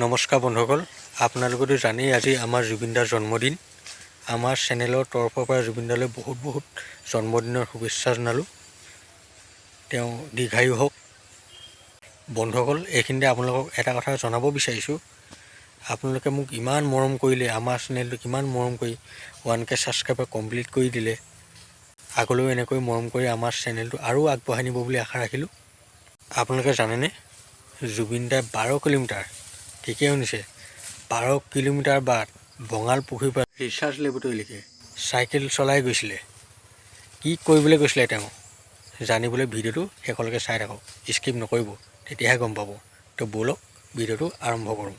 নমস্কাৰ বন্ধুসকল, আপোনালোকেতো জানেই আজি আমাৰ জুবিনদাৰ জন্মদিন। আমাৰ চেনেলৰ তৰফৰ পৰা জুবিনদালৈ বহুত জন্মদিনৰ শুভেচ্ছা জনালোঁ। তেওঁ দীৰ্ঘায়ু হওক। বন্ধুসকল, এইখিনিতে আপোনালোকক এটা কথা জনাব বিচাৰিছোঁ, আপোনালোকে মোক ইমান মৰম কৰিলে, আমাৰ চেনেলটোক ইমান মৰম কৰি 1K ছাবস্ক্ৰাইবাৰ কমপ্লিট কৰি দিলে। আগলৈও এনেকৈ মৰম কৰি আমাৰ চেনেলটো আৰু আগবঢ়াই নিব বুলি আশা ৰাখিলোঁ। আপোনালোকে জানেনে, জুবিনদাই 12 কিলোমিটাৰ, ঠিকেই শুনিছে, 12 কিলোমিটাৰ বাট বঙাল পুখুৰীৰ পৰা ৰিচাৰ্চ লেবৰেটৰীলৈকে চাইকেল চলাই গৈছিলে। কি কৰিবলৈ গৈছিলে তেওঁ জানিবলৈ ভিডিঅ'টো শেষলৈকে চাই থাকক, স্কিপ নকৰিব, তেতিয়াহে গম পাব। তো ব'লক ভিডিঅ'টো আৰম্ভ কৰোঁ।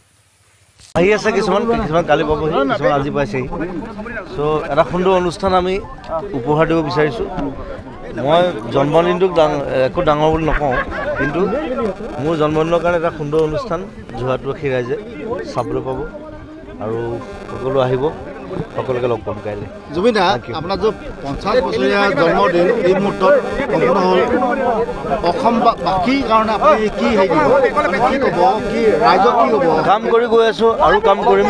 আহি আছে কিছুমান কালি পাবহি, কিছুমান আজি পাইছেহি। চ' এটা সুন্দৰ অনুষ্ঠান আমি উপহাৰ দিব বিচাৰিছোঁ। মই জন্মদিনটোক একো ডাঙৰ বুলি নকওঁ, কিন্তু মোৰ জন্মদিনৰ কাৰণে এটা সুন্দৰ অনুষ্ঠান যোৰহাটবাসী ৰাইজে চাবলৈ পাব আৰু সকলো আহিব, সকলোকে লগ পাম কাইলৈ। জুবিন দা, আপোনাৰ যে 50 বছৰীয়া জন্মদিন এই মুহূৰ্তত সম্পূৰ্ণ হ'ল, অসমবাসীৰ কাৰণে আপুনি কি হেৰি কি ক'ব, কি ৰাইজক কি ক'ব? কাম কৰি গৈ আছোঁ আৰু কাম কৰিম।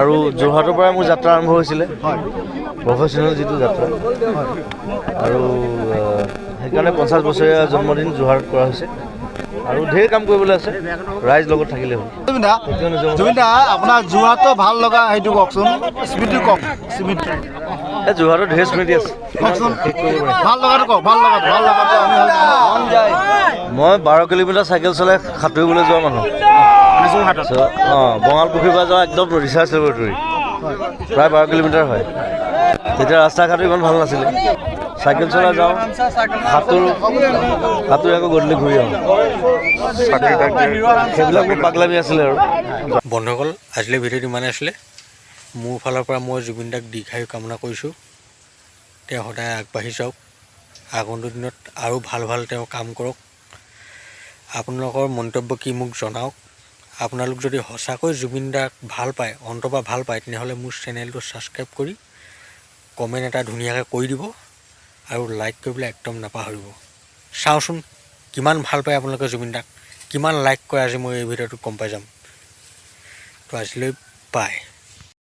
আৰু যোৰহাটৰ পৰাই মোৰ যাত্ৰা আৰম্ভ হৈছিলে, প্ৰফেচনেল যিটো যাত্ৰা, আৰু সেইকাৰণে 50 বছৰীয়া জন্মদিন যোৰহাটত কৰা হৈছে আৰু ঢেৰ কাম কৰিবলৈ আছে, ৰাইজ লগত থাকিলে হ'ল। জুবিন দা, আপোনাৰ যোৰহাটৰ ভাল লগা সেইটো কওকচোন, স্মৃতি কওক। স্মৃতি এই যোৰহাটৰ ঢেৰ স্মৃতি আছে, কওকচোন, ভাল লগাটো কওক। ভাল লগাটো মন যায়। মই 12 কিলোমিটাৰ চাইকেল চলাই সাঁতুৰিবলৈ যোৱা মানুহ। বঙাল পুখুৰীৰ পৰা যোৱা একদম ৰিচাৰ্চ লেবৰেটৰী, প্ৰায় 12 কিলোমিটাৰ হয়। তেতিয়া ৰাস্তা ঘাটো ইমান ভাল নাছিলে, চাইকেল চলাই যাওঁ, সাঁতুৰি আকৌ গধূলি ঘূৰি আহোঁ। সেইবিলাক মোৰ পাগলামি আছিলে। আৰু বন্ধুসকল, আজিলৈ ভিডিঅ'টো ইমানেই আছিলে। মোৰ ফালৰ পৰা মই জুবিনদাক দীৰ্ঘায়ু কামনা কৰিছোঁ। তেওঁ সদায় আগবাঢ়ি যাওক, আগন্তুক দিনত আৰু ভাল তেওঁ কাম কৰক। আপোনালোকৰ মন্তব্য কি মোক জনাওক। আপোনালোক যদি সঁচাকৈ জুবিনদাক ভাল পায়, অন্তৰপৰা ভাল পায়, তেনেহ'লে মোৰ চেনেলটো ছাবস্ক্ৰাইব কৰি কমেণ্ট এটা ধুনীয়াকৈ কৰি দিব আৰু লাইক কৰিবলৈ একদম নাপাহৰিব। চাওঁচোন কিমান ভাল পায় আপোনালোকে জুবিনদাক, কিমান লাইক কৰে আজি মই এই ভিডিঅ'টোত গম পাই যাম। তো আজিলৈ বাই।